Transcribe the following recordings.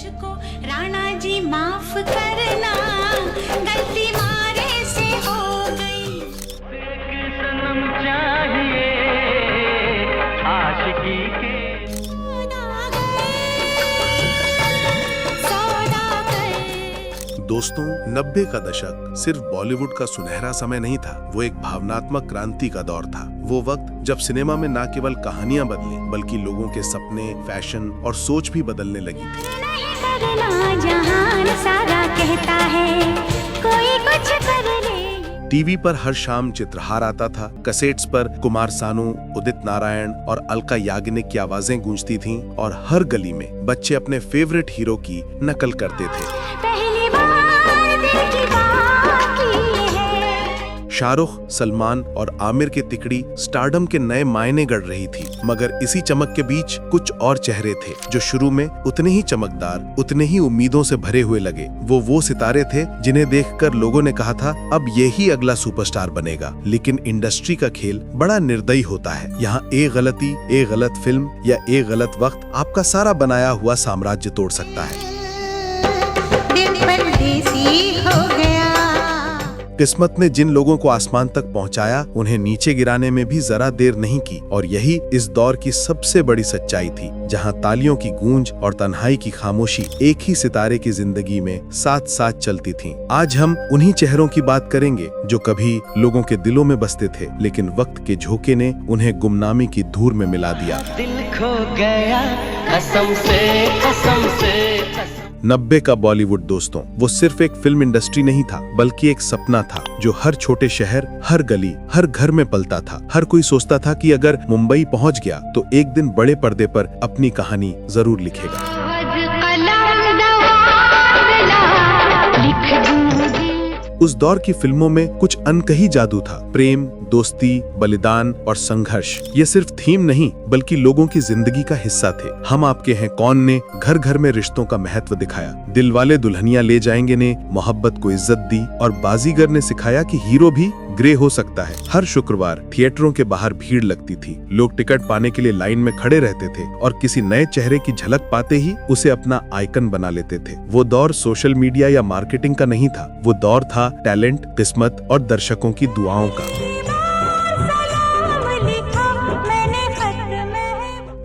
मुझको राणा जी माफ करना, गलती मारे से हो गई। एक सनम चाहिए आशिकी के। दोस्तों, 90 का दशक सिर्फ बॉलीवुड का सुनहरा समय नहीं था, वो एक भावनात्मक क्रांति का दौर था। वो वक्त जब सिनेमा में न केवल कहानियां बदली बल्कि लोगों के सपने, फैशन और सोच भी बदलने लगी थी। जहान सारा कहता है कोई कुछ कर ले। टीवी पर हर शाम चित्रहार आता था, कैसेट्स पर कुमार सानू, उदित नारायण और अलका याग्निक की आवाजें गूंजती थीं और हर गली में बच्चे अपने फेवरेट हीरो की नकल करते थे। पहली बार दिल की बात की है। शाहरुख, सलमान और आमिर की तिकड़ी स्टारडम के नए मायने गढ़ रही थी, मगर इसी चमक के बीच कुछ और चेहरे थे जो शुरू में उतने ही चमकदार, उतने ही उम्मीदों से भरे हुए लगे। वो सितारे थे जिन्हें देखकर लोगों ने कहा था अब यही अगला सुपरस्टार बनेगा। लेकिन इंडस्ट्री का खेल बड़ा निर्दयी होता है। यहाँ एक गलती, एक गलत फिल्म या एक गलत वक्त आपका सारा बनाया हुआ साम्राज्य तोड़ सकता है। दिल परदेसी हो गया। किस्मत ने जिन लोगों को आसमान तक पहुंचाया, उन्हें नीचे गिराने में भी जरा देर नहीं की। और यही इस दौर की सबसे बड़ी सच्चाई थी, जहां तालियों की गूंज और तन्हाई की खामोशी एक ही सितारे की जिंदगी में साथ साथ चलती थीं। आज हम उन्हीं चेहरों की बात करेंगे जो कभी लोगों के दिलों में बसते थे, लेकिन वक्त के झोंके ने उन्हें गुमनामी की धूल में मिला दिया। दिल खो गया कसम से, कसम से, कसम। 90 का बॉलीवुड दोस्तों, वो सिर्फ एक फिल्म इंडस्ट्री नहीं था, बल्कि एक सपना था जो हर छोटे शहर, हर गली, हर घर में पलता था। हर कोई सोचता था कि अगर मुंबई पहुंच गया तो एक दिन बड़े पर्दे पर अपनी कहानी जरूर लिखेगा। उस दौर की फिल्मों में कुछ अनकही जादू था। प्रेम, दोस्ती, बलिदान और संघर्ष ये सिर्फ थीम नहीं बल्कि लोगों की जिंदगी का हिस्सा थे। हम आपके हैं कौन ने घर घर में रिश्तों का महत्व दिखाया। दिलवाले दुल्हनिया ले जाएंगे ने मोहब्बत को इज्जत दी और बाजीगर ने सिखाया कि हीरो भी ग्रे हो सकता है। हर शुक्रवार थिएटरों के बाहर भीड़ लगती थी। लोग टिकट पाने के लिए लाइन में खड़े रहते थे और किसी नए चेहरे की झलक पाते ही उसे अपना आइकन बना लेते थे। वो दौर सोशल मीडिया या मार्केटिंग का नहीं था, वो दौर था टैलेंट, किस्मत और दर्शकों की दुआओं का।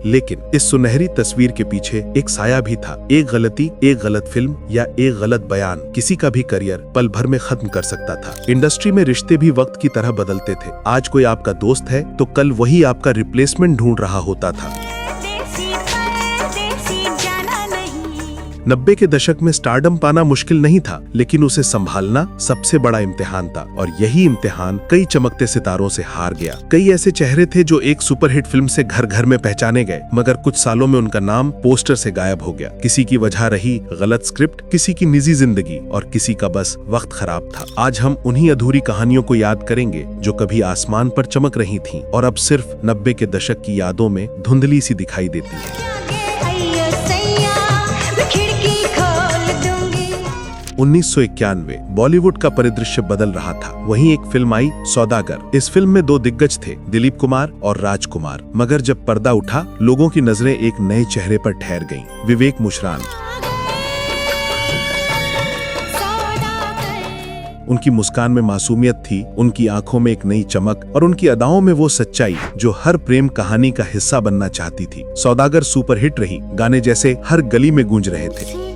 लेकिन इस सुनहरी तस्वीर के पीछे एक साया भी था। एक गलती, एक गलत फिल्म या एक गलत बयान किसी का भी करियर पल भर में खत्म कर सकता था। इंडस्ट्री में रिश्ते भी वक्त की तरह बदलते थे। आज कोई आपका दोस्त है तो कल वही आपका रिप्लेसमेंट ढूंढ रहा होता था। 90 के दशक में स्टारडम पाना मुश्किल नहीं था, लेकिन उसे संभालना सबसे बड़ा इम्तिहान था। और यही इम्तिहान कई चमकते सितारों से हार गया। कई ऐसे चेहरे थे जो एक सुपरहिट फिल्म से घर घर में पहचाने गए, मगर कुछ सालों में उनका नाम पोस्टर से गायब हो गया। किसी की वजह रही गलत स्क्रिप्ट, किसी की निजी जिंदगी और किसी का बस वक्त खराब था। आज हम उन्हीं अधूरी कहानियों को याद करेंगे जो कभी आसमान पर चमक रही थीं और अब सिर्फ 90 के दशक की यादों में धुंधली सी दिखाई देती है। 1991 बॉलीवुड का परिदृश्य बदल रहा था। वहीं एक फिल्म आई सौदागर। इस फिल्म में 2 दिग्गज थे, दिलीप कुमार और राजकुमार। मगर जब पर्दा उठा, लोगों की नजरें एक नए चेहरे पर ठहर गईं, विवेक मुशरान। उनकी मुस्कान में मासूमियत थी, उनकी आंखों में एक नई चमक और उनकी अदाओं में वो सच्चाई जो हर प्रेम कहानी का हिस्सा बनना चाहती थी। सौदागर सुपरहिट रही, गाने जैसे हर गली में गूंज रहे थे।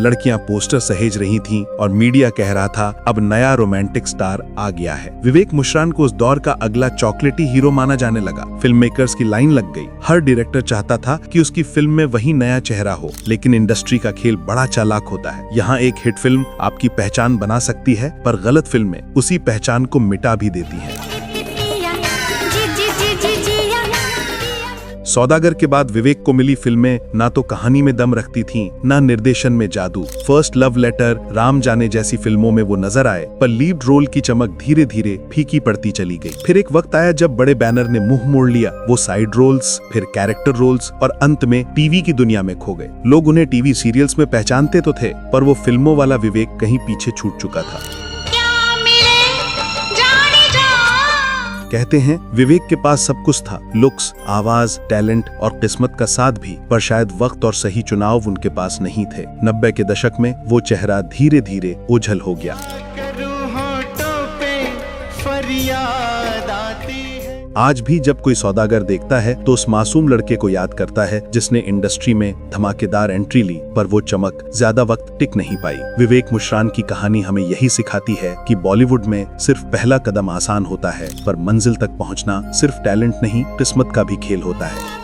लड़कियां पोस्टर सहेज रही थीं और मीडिया कह रहा था अब नया रोमांटिक स्टार आ गया है। विवेक मुशरान को उस दौर का अगला चॉकलेटी हीरो माना जाने लगा। फिल्म मेकर्स की लाइन लग गई। हर डायरेक्टर चाहता था कि उसकी फिल्म में वही नया चेहरा हो, लेकिन इंडस्ट्री का खेल बड़ा चालाक होता है। यहाँ एक हिट फिल्म आपकी पहचान बना सकती है, पर गलत फिल्में उसी पहचान को मिटा भी देती है। सौदागर के बाद विवेक को मिली फिल्में ना तो कहानी में दम रखती थीं, ना निर्देशन में जादू। फर्स्ट लव लेटर, राम जाने जैसी फिल्मों में वो नजर आए, पर लीड रोल की चमक धीरे धीरे फीकी पड़ती चली गई। फिर एक वक्त आया जब बड़े बैनर ने मुंह मोड़ लिया। वो साइड रोल्स, फिर कैरेक्टर रोल्स और अंत में टीवी की दुनिया में खो गए। लोग उन्हें टीवी सीरियल्स में पहचानते तो थे, पर वो फिल्मों वाला विवेक कहीं पीछे छूट चुका था। कहते हैं विवेक के पास सब कुछ था, लुक्स, आवाज, टैलेंट और किस्मत का साथ भी, पर शायद वक्त और सही चुनाव उनके पास नहीं थे। 90 के दशक में वो चेहरा धीरे धीरे ओझल हो गया। आज भी जब कोई सौदागर देखता है तो उस मासूम लड़के को याद करता है जिसने इंडस्ट्री में धमाकेदार एंट्री ली, पर वो चमक ज्यादा वक्त टिक नहीं पाई। विवेक मुशरान की कहानी हमें यही सिखाती है कि बॉलीवुड में सिर्फ पहला कदम आसान होता है, पर मंजिल तक पहुंचना सिर्फ टैलेंट नहीं, किस्मत का भी खेल होता है।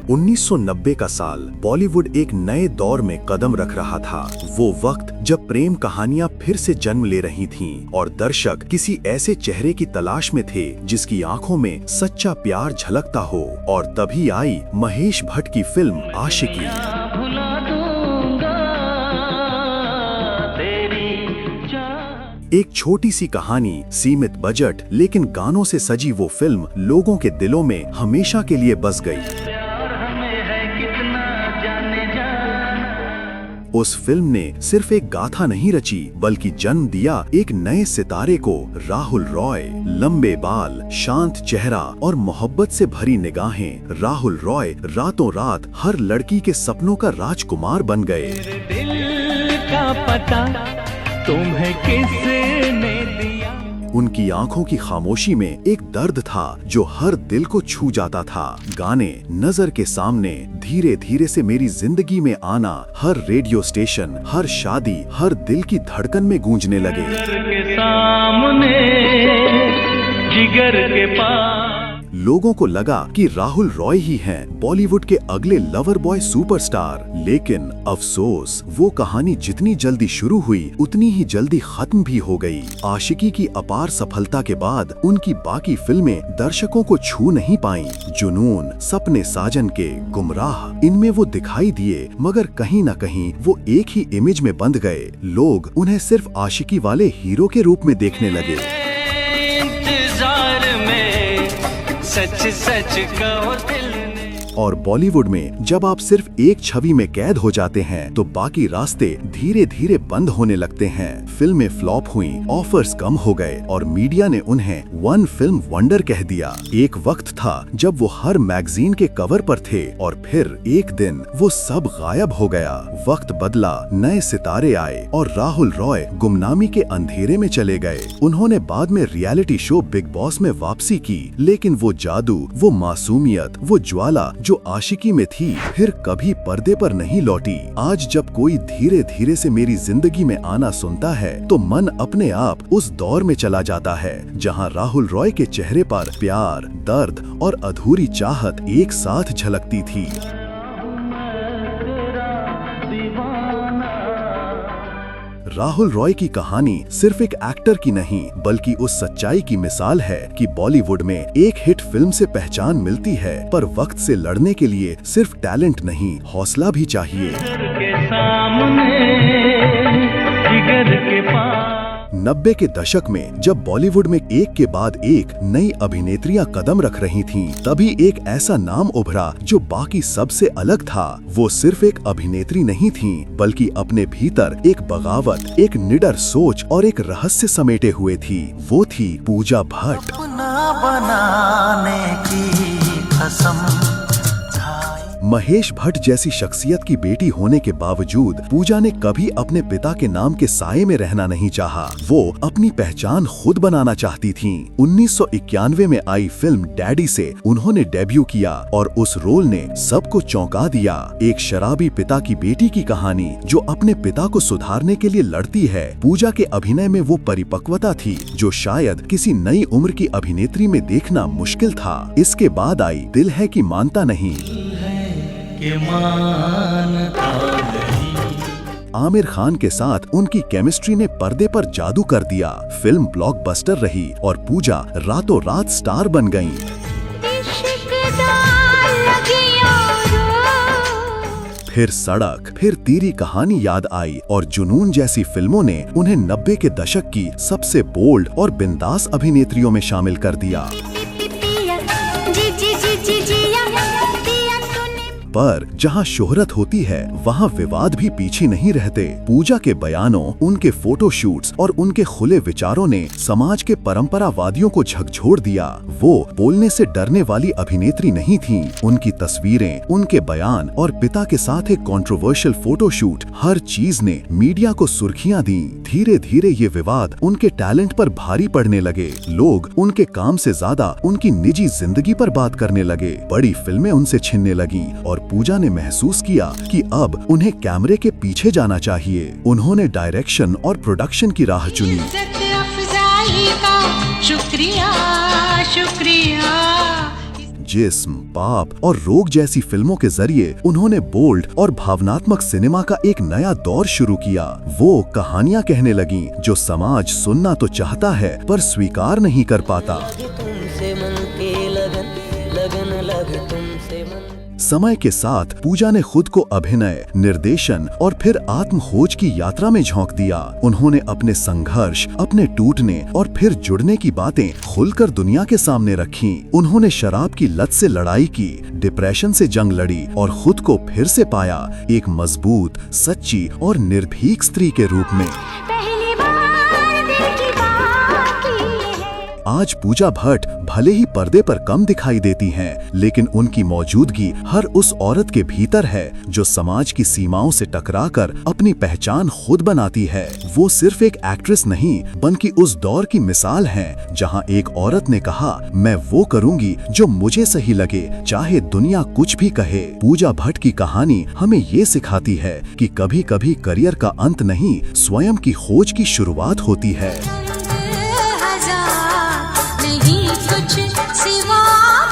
1990 का साल बॉलीवुड एक नए दौर में कदम रख रहा था। वो वक्त जब प्रेम कहानियां फिर से जन्म ले रही थीं और दर्शक किसी ऐसे चेहरे की तलाश में थे जिसकी आंखों में सच्चा प्यार झलकता हो। और तभी आई महेश भट्ट की फिल्म आशिकी। एक छोटी सी कहानी, सीमित बजट, लेकिन गानों से सजी वो फिल्म लोगों के दिलों में हमेशा के लिए बस गई। उस फिल्म ने सिर्फ एक गाथा नहीं रची, बल्कि जन्म दिया एक नए सितारे को। राहुल रॉय, लंबे बाल, शांत चेहरा और मोहब्बत से भरी निगाहें। राहुल रॉय रातों रात हर लड़की के सपनों का राजकुमार बन गए। दिल का पता तुम्हें किसने दिया। उनकी आंखों की खामोशी में एक दर्द था जो हर दिल को छू जाता था। गाने नजर के सामने धीरे धीरे से मेरी जिंदगी में आना हर रेडियो स्टेशन, हर शादी, हर दिल की धड़कन में गूंजने लगे। के सामने, जिगर के पास। लोगों को लगा कि राहुल रॉय ही हैं बॉलीवुड के अगले लवर बॉय सुपरस्टार। लेकिन अफसोस, वो कहानी जितनी जल्दी शुरू हुई उतनी ही जल्दी खत्म भी हो गई। आशिकी की अपार सफलता के बाद उनकी बाकी फिल्में दर्शकों को छू नहीं पाईं। जुनून, सपने साजन के, गुमराह, इनमें वो दिखाई दिए, मगर कहीं न कहीं वो एक ही इमेज में बंध गए। लोग उन्हें सिर्फ आशिकी वाले हीरो के रूप में देखने लगे। सच सच कहो दिल ने। और बॉलीवुड में जब आप सिर्फ एक छवि में कैद हो जाते हैं तो बाकी रास्ते धीरे धीरे बंद होने लगते हैं। फिल्में फ्लॉप हुई, ऑफर्स कम हो गए और मीडिया ने उन्हें वन फिल्म वंडर कह दिया। एक वक्त था जब वो हर मैगजीन के कवर पर थे और फिर एक दिन वो सब गायब हो गया। वक्त बदला, नए सितारे आए और राहुल रॉय गुमनामी के अंधेरे में चले गए। उन्होंने बाद में रियलिटी शो बिग बॉस में वापसी की, लेकिन वो जादू, वो मासूमियत, वो ज्वाला जो आशिकी में थी फिर कभी पर्दे पर नहीं लौटी। आज जब कोई धीरे धीरे से मेरी जिंदगी में आना सुनता है तो मन अपने आप उस दौर में चला जाता है जहां राहुल रॉय के चेहरे पर प्यार, दर्द और अधूरी चाहत एक साथ झलकती थी। राहुल रॉय की कहानी सिर्फ एक एक्टर की नहीं, बल्कि उस सच्चाई की मिसाल है कि बॉलीवुड में एक हिट फिल्म से पहचान मिलती है, पर वक्त से लड़ने के लिए सिर्फ टैलेंट नहीं, हौसला भी चाहिए। के सामने, जिगर के पास। 90 के दशक में जब बॉलीवुड में एक के बाद एक नई अभिनेत्रियां कदम रख रही थीं, तभी एक ऐसा नाम उभरा जो बाकी सबसे अलग था। वो सिर्फ एक अभिनेत्री नहीं थीं, बल्कि अपने भीतर एक बगावत, एक निडर सोच और एक रहस्य समेटे हुए थी। वो थी पूजा भट्ट। अपना बनाने की कसम। महेश भट्ट जैसी शख्सियत की बेटी होने के बावजूद पूजा ने कभी अपने पिता के नाम के साये में रहना नहीं चाहा। वो अपनी पहचान खुद बनाना चाहती थीं। 1991 में आई फिल्म डैडी से उन्होंने डेब्यू किया और उस रोल ने सबको चौंका दिया। एक शराबी पिता की बेटी की कहानी जो अपने पिता को सुधारने के लिए लड़ती है। पूजा के अभिनय में वो परिपक्वता थी जो शायद किसी नई उम्र की अभिनेत्री में देखना मुश्किल था। इसके बाद आई दिल है कि मानता नहीं। आमिर खान के साथ उनकी केमिस्ट्री ने पर्दे पर जादू कर दिया। फिल्म ब्लॉकबस्टर रही और पूजा रातों रात स्टार बन गईं। फिर सड़क, फिर तेरी कहानी याद आई और जुनून जैसी फिल्मों ने उन्हें 90 के दशक की सबसे बोल्ड और बिंदास अभिनेत्रियों में शामिल कर दिया। पर जहाँ शोहरत होती है वहाँ विवाद भी पीछे नहीं रहते। पूजा के बयानों, उनके फोटोशूट्स और उनके खुले विचारों ने समाज के परंपरावादियों को झकझोर दिया। वो बोलने से डरने वाली अभिनेत्री नहीं थीं। उनकी तस्वीरें, उनके बयान और पिता के साथ एक कंट्रोवर्शियल फोटोशूट, हर चीज ने मीडिया को सुर्खियां दी। धीरे धीरे ये विवाद उनके टैलेंट पर भारी पड़ने लगे। लोग उनके काम से ज्यादा उनकी निजी जिंदगी पर बात करने लगे। बड़ी फिल्में उनसे छिनने लगीं और पूजा ने महसूस किया कि अब उन्हें कैमरे के पीछे जाना चाहिए। उन्होंने डायरेक्शन और प्रोडक्शन की राह चुनी। इज्जत अफजाई का शुक्रिया शुक्रिया। जिस्म, पाप और रोग जैसी फिल्मों के जरिए उन्होंने बोल्ड और भावनात्मक सिनेमा का एक नया दौर शुरू किया। वो कहानियां कहने लगीं जो समाज सुनना तो चाहता है पर स्वीकार नहीं कर पाता। तुमसे मन के लगन लगन लगे तुमसे मन। समय के साथ पूजा ने खुद को अभिनय, निर्देशन और फिर आत्मखोज की यात्रा में झोंक दिया। उन्होंने अपने संघर्ष, अपने टूटने और फिर जुड़ने की बातें खुलकर दुनिया के सामने रखीं। उन्होंने शराब की लत से लड़ाई की, डिप्रेशन से जंग लड़ी और खुद को फिर से पाया, एक मजबूत, सच्ची और निर्भीक स्त्री के रूप में। पहली बार दिल की बात की है। आज पूजा भट्ट भले ही पर्दे पर कम दिखाई देती हैं, लेकिन उनकी मौजूदगी हर उस औरत के भीतर है जो समाज की सीमाओं से टकराकर अपनी पहचान खुद बनाती है। वो सिर्फ एक एक्ट्रेस नहीं, बल्कि उस दौर की मिसाल हैं, जहां एक औरत ने कहा, मैं वो करूंगी जो मुझे सही लगे, चाहे दुनिया कुछ भी कहे। पूजा भट्ट की कहानी हमें ये सिखाती है कि कभी कभी करियर का अंत नहीं, स्वयं की खोज की शुरुआत होती है। नहीं कुछ सिवा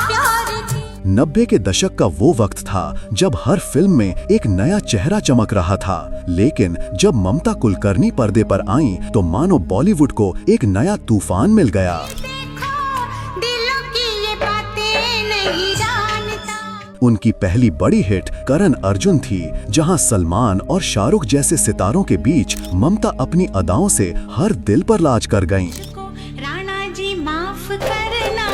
प्यार की। 90 के दशक का वो वक्त था जब हर फिल्म में एक नया चेहरा चमक रहा था, लेकिन जब ममता कुलकर्णी पर्दे पर आईं तो मानो बॉलीवुड को एक नया तूफान मिल गया। देखो दिलों की ये बातें नहीं जानता। उनकी पहली बड़ी हिट करण अर्जुन थी, जहां सलमान और शाहरुख जैसे सितारों के बीच ममता अपनी अदाओं से हर दिल पर राज कर गईं। राणा जी माफ करना,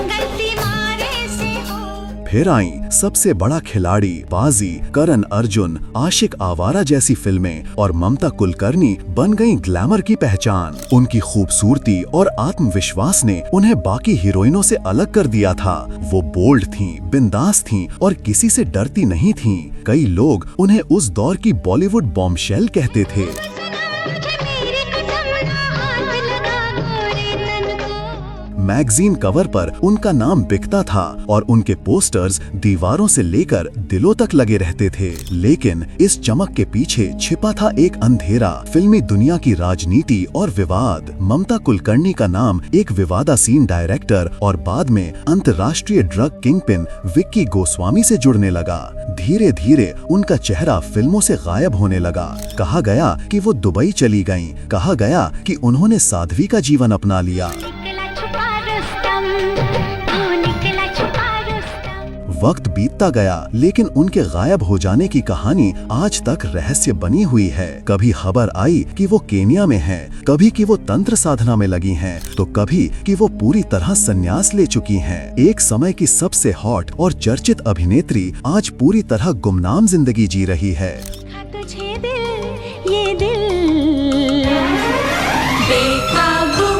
गलती मारे से हो। फिर आई सबसे बड़ा खिलाड़ी, बाजी, करण अर्जुन, आशिक आवारा जैसी फिल्में और ममता कुलकर्णी बन गईं ग्लैमर की पहचान। उनकी खूबसूरती और आत्मविश्वास ने उन्हें बाकी हीरोइनों से अलग कर दिया था। वो बोल्ड थीं, बिंदास थीं और किसी से डरती नहीं थीं। कई लोग उन्हें उस दौर की बॉलीवुड बॉम्बशेल कहते थे। मैगजीन कवर पर उनका नाम बिकता था और उनके पोस्टर्स दीवारों से लेकर दिलों तक लगे रहते थे। लेकिन इस चमक के पीछे छिपा था एक अंधेरा, फिल्मी दुनिया की राजनीति और विवाद। ममता कुलकर्णी का नाम एक विवादासीन डायरेक्टर और बाद में अंतर्राष्ट्रीय ड्रग किंगपिन विक्की गोस्वामी से जुड़ने लगा। धीरे धीरे उनका चेहरा फिल्मों से गायब होने लगा। कहा गया कि वो दुबई चली गईं, कहा गया कि उन्होंने साध्वी का जीवन अपना लिया। वक्त बीतता गया, लेकिन उनके गायब हो जाने की कहानी आज तक रहस्य बनी हुई है। कभी खबर आई कि वो केन्या में हैं, कभी कि वो तंत्र साधना में लगी हैं, तो कभी कि वो पूरी तरह संन्यास ले चुकी हैं। एक समय की सबसे हॉट और चर्चित अभिनेत्री आज पूरी तरह गुमनाम जिंदगी जी रही है। तुझे दिल, ये दिल बेकाबू।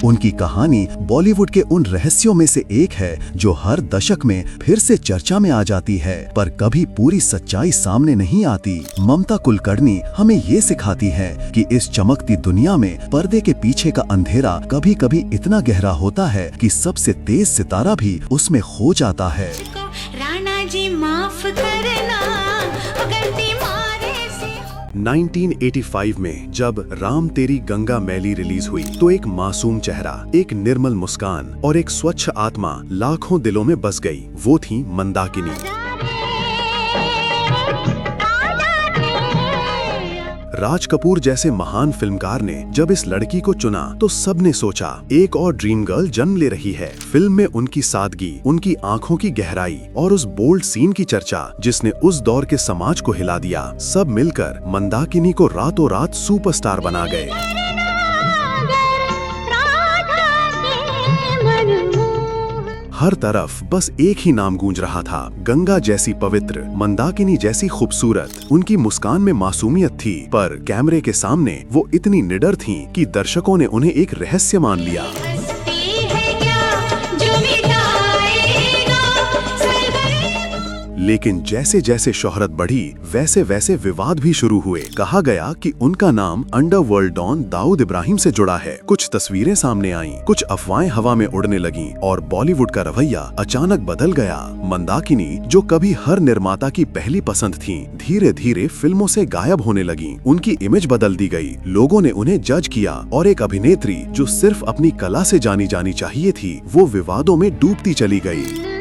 उनकी कहानी बॉलीवुड के उन रहस्यों में से एक है जो हर दशक में फिर से चर्चा में आ जाती है, पर कभी पूरी सच्चाई सामने नहीं आती। ममता कुलकर्णी हमें ये सिखाती है कि इस चमकती दुनिया में पर्दे के पीछे का अंधेरा कभी कभी इतना गहरा होता है कि सबसे तेज सितारा भी उसमें खो जाता है। राणा जी माफ करना, गलती मारे से। 1985 में जब राम तेरी गंगा मैली रिलीज हुई तो एक मासूम चेहरा, एक निर्मल मुस्कान और एक स्वच्छ आत्मा लाखों दिलों में बस गई। वो थी मंदाकिनी। राज कपूर जैसे महान फिल्मकार ने जब इस लड़की को चुना तो सबने सोचा एक और ड्रीम गर्ल जन्म ले रही है। फिल्म में उनकी सादगी, उनकी आंखों की गहराई और उस बोल्ड सीन की चर्चा जिसने उस दौर के समाज को हिला दिया, सब मिलकर मंदाकिनी को रातों रात सुपरस्टार बना गए। हर तरफ बस एक ही नाम गूंज रहा था, गंगा जैसी पवित्र, मंदाकिनी जैसी खूबसूरत। उनकी मुस्कान में मासूमियत थी, पर कैमरे के सामने वो इतनी निडर थीं कि दर्शकों ने उन्हें एक रहस्य मान लिया। हस्ती है क्या जो मिटाएगा सरवर। लेकिन जैसे जैसे शोहरत बढ़ी, वैसे वैसे विवाद भी शुरू हुए। कहा गया कि उनका नाम अंडरवर्ल्ड डॉन दाऊद इब्राहिम से जुड़ा है। कुछ तस्वीरें सामने आईं, कुछ अफवाहें हवा में उड़ने लगीं और बॉलीवुड का रवैया अचानक बदल गया। मंदाकिनी, जो कभी हर निर्माता की पहली पसंद थीं, धीरे धीरे फिल्मों से गायब होने लगीं। उनकी इमेज बदल दी गई, लोगों ने उन्हें जज किया और एक अभिनेत्री जो सिर्फ अपनी कला से जानी जानी चाहिए थी, वो विवादों में डूबती चली गई।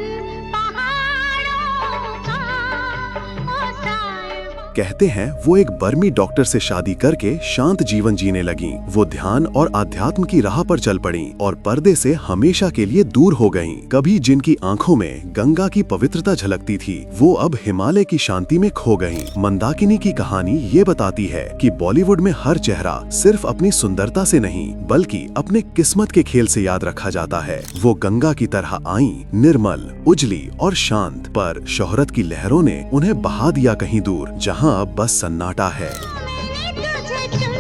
कहते हैं वो एक बर्मी डॉक्टर से शादी करके शांत जीवन जीने लगीं। वो ध्यान और आध्यात्म की राह पर चल पड़ीं और पर्दे से हमेशा के लिए दूर हो गईं। कभी जिनकी आंखों में गंगा की पवित्रता झलकती थी, वो अब हिमालय की शांति में खो गईं। मंदाकिनी की कहानी ये बताती है कि बॉलीवुड में हर चेहरा सिर्फ अपनी सुंदरता से नहीं, बल्कि अपने किस्मत के खेल से याद रखा जाता है। वो गंगा की तरह आईं, निर्मल, उजली और शांत, पर शोहरत की लहरों ने उन्हें बहा दिया कहीं दूर, जहां अब बस सन्नाटा है। मैंने तुझे चुन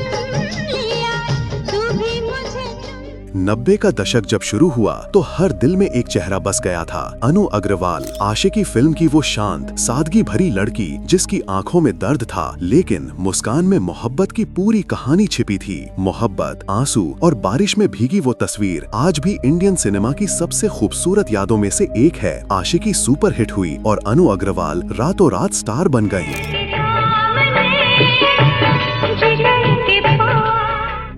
लिया, तू भी मुझे चुन। 90 का दशक जब शुरू हुआ तो हर दिल में एक चेहरा बस गया था, अनु अग्रवाल। आशिकी फिल्म की वो शांत, सादगी भरी लड़की जिसकी आंखों में दर्द था, लेकिन मुस्कान में मोहब्बत की पूरी कहानी छिपी थी। मोहब्बत, आंसू और बारिश में भीगी वो तस्वीर आज भी इंडियन सिनेमा की सबसे खूबसूरत यादों में से एक है। आशिकी सुपरहिट हुई और अनु अग्रवाल रातों रात स्टार बन गई।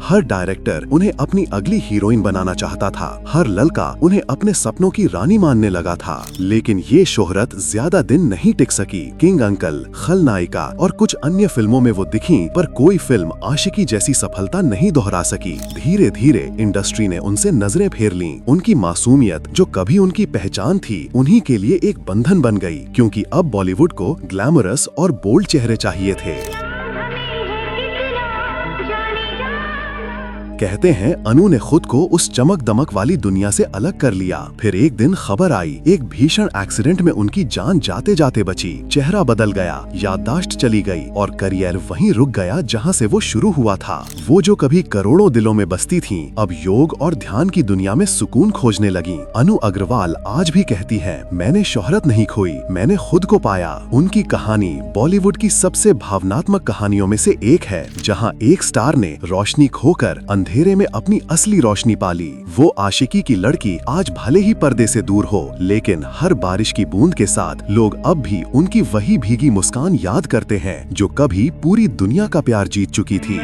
हर डायरेक्टर उन्हें अपनी अगली हीरोइन बनाना चाहता था, हर लड़का उन्हें अपने सपनों की रानी मानने लगा था। लेकिन ये शोहरत ज्यादा दिन नहीं टिक सकी। किंग अंकल, खलनायिका और कुछ अन्य फिल्मों में वो दिखीं, पर कोई फिल्म आशिकी जैसी सफलता नहीं दोहरा सकी। धीरे धीरे इंडस्ट्री ने उनसे नजरें फेर लीं। उनकी मासूमियत, जो कभी उनकी पहचान थी, उन्हीं के लिए एक बंधन बन गई, क्योंकि अब बॉलीवुड को ग्लैमरस और बोल्ड चेहरे चाहिए थे। कहते हैं अनु ने खुद को उस चमक दमक वाली दुनिया से अलग कर लिया। फिर एक दिन खबर आई, एक भीषण एक्सीडेंट में उनकी जान जाते जाते बची। चेहरा बदल गया, याददाश्त चली गई और करियर वहीं रुक गया जहां से वो शुरू हुआ था। वो जो कभी करोड़ों दिलों में बसती थीं, अब योग और ध्यान की दुनिया में सुकून खोजने लगी। अनु अग्रवाल आज भी कहती हैं, मैंने शोहरत नहीं खोई, मैंने खुद को पाया। उनकी कहानी बॉलीवुड की सबसे भावनात्मक कहानियों में से एक है, जहाँ एक स्टार ने रोशनी खोकर अंधेरे में अपनी असली रोशनी पाली। वो आशिकी की लड़की आज भले ही पर्दे से दूर हो, लेकिन हर बारिश की बूंद के साथ लोग अब भी उनकी वही भीगी मुस्कान याद करते हैं, जो कभी पूरी दुनिया का प्यार जीत चुकी थी।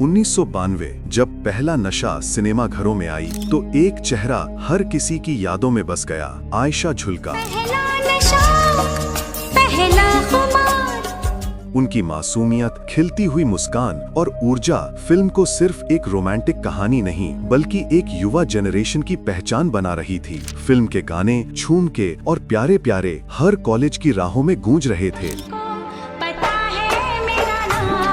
1992 जब पहला नशा सिनेमा घरों में आई, तो एक चेहरा हर किसी की यादों में बस गया, आयशा झुल्का। पहला नशा, पहला खुमार। उनकी मासूमियत, खिलती हुई मुस्कान और ऊर्जा फिल्म को सिर्फ एक रोमांटिक कहानी नहीं, बल्कि एक युवा जनरेशन की पहचान बना रही थी। फिल्म के गाने झूम के और प्यारे प्यारे हर कॉलेज की राहों में गूंज रहे थे। पता है मेरा नाम।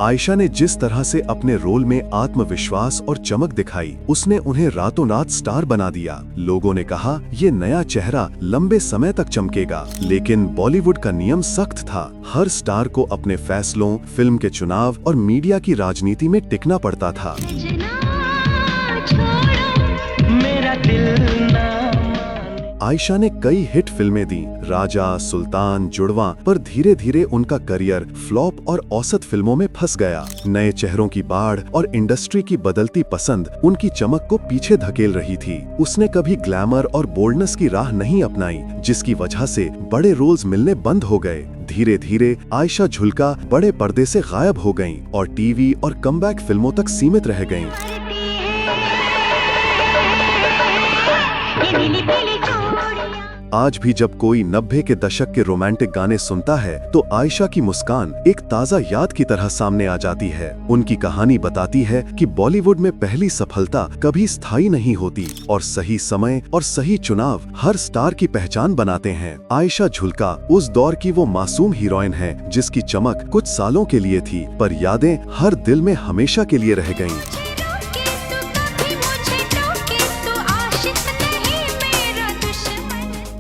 आयशा ने जिस तरह से अपने रोल में आत्मविश्वास और चमक दिखाई, उसने उन्हें रातों रात स्टार बना दिया। लोगों ने कहा, ये नया चेहरा लंबे समय तक चमकेगा। लेकिन बॉलीवुड का नियम सख्त था, हर स्टार को अपने फैसलों, फिल्म के चुनाव और मीडिया की राजनीति में टिकना पड़ता था। मेरा दिल ना आयशा ने कई हिट फिल्में दी, राजा, सुल्तान, जुड़वा, पर धीरे धीरे उनका करियर फ्लॉप और औसत फिल्मों में फंस गया। नए चेहरों की बाढ़ और इंडस्ट्री की बदलती पसंद उनकी चमक को पीछे धकेल रही थी। उसने कभी ग्लैमर और बोल्डनेस की राह नहीं अपनाई, जिसकी वजह से बड़े रोल्स मिलने बंद हो गए। धीरे धीरे आयशा झुल्का बड़े पर्दे से गायब हो गईं और टीवी और कमबैक फिल्मों तक सीमित रह गईं। आज भी जब कोई 90 के दशक के रोमांटिक गाने सुनता है तो आयशा की मुस्कान एक ताज़ा याद की तरह सामने आ जाती है। उनकी कहानी बताती है कि बॉलीवुड में पहली सफलता कभी स्थायी नहीं होती और सही समय और सही चुनाव हर स्टार की पहचान बनाते हैं। आयशा झुल्का उस दौर की वो मासूम हीरोइन है जिसकी चमक कुछ सालों के लिए थी, पर यादें हर दिल में हमेशा के लिए रह गईं।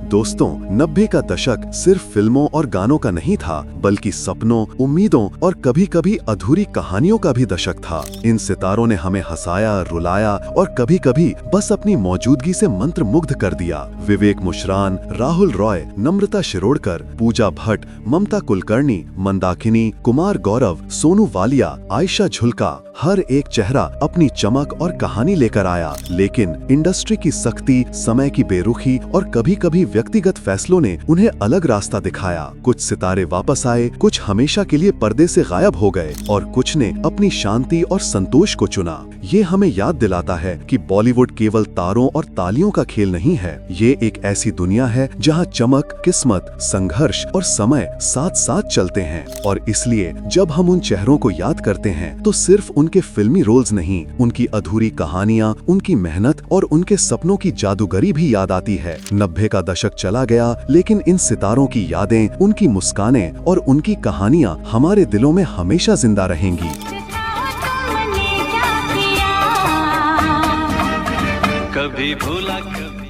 दोस्तों, 90 का दशक सिर्फ फिल्मों और गानों का नहीं था, बल्कि सपनों, उम्मीदों और कभी कभी अधूरी कहानियों का भी दशक था। इन सितारों ने हमें हंसाया, रुलाया और कभी कभी बस अपनी मौजूदगी से मंत्रमुग्ध कर दिया। विवेक मुशरान, राहुल रॉय, नम्रता शिरोडकर, पूजा भट्ट, ममता कुलकर्णी, मंदाकिनी, कुमार गौरव, सोनू वालिया, आयशा झुल्का, हर एक चेहरा अपनी चमक और कहानी लेकर आया। लेकिन इंडस्ट्री की सख्ती, समय की बेरुखी और कभी कभी व्यक्तिगत फैसलों ने उन्हें अलग रास्ता दिखाया। कुछ सितारे वापस आए, कुछ हमेशा के लिए पर्दे से गायब हो गए और कुछ ने अपनी शांति और संतोष को चुना। ये हमें याद दिलाता है कि बॉलीवुड केवल तारों और तालियों का खेल नहीं है। ये एक ऐसी दुनिया है जहां चमक, किस्मत, संघर्ष और समय साथ साथ चलते हैं। और इसलिए जब हम उन चेहरों को याद करते हैं तो सिर्फ उनके फिल्मी रोल्स नहीं, उनकी अधूरी कहानियां, उनकी मेहनत और उनके सपनों की जादूगरी भी याद आती है। 90 का दशक चला गया, लेकिन इन सितारों की यादें, उनकी मुस्कानें और उनकी कहानियां हमारे दिलों में हमेशा जिंदा रहेंगी। कभी भूला कभी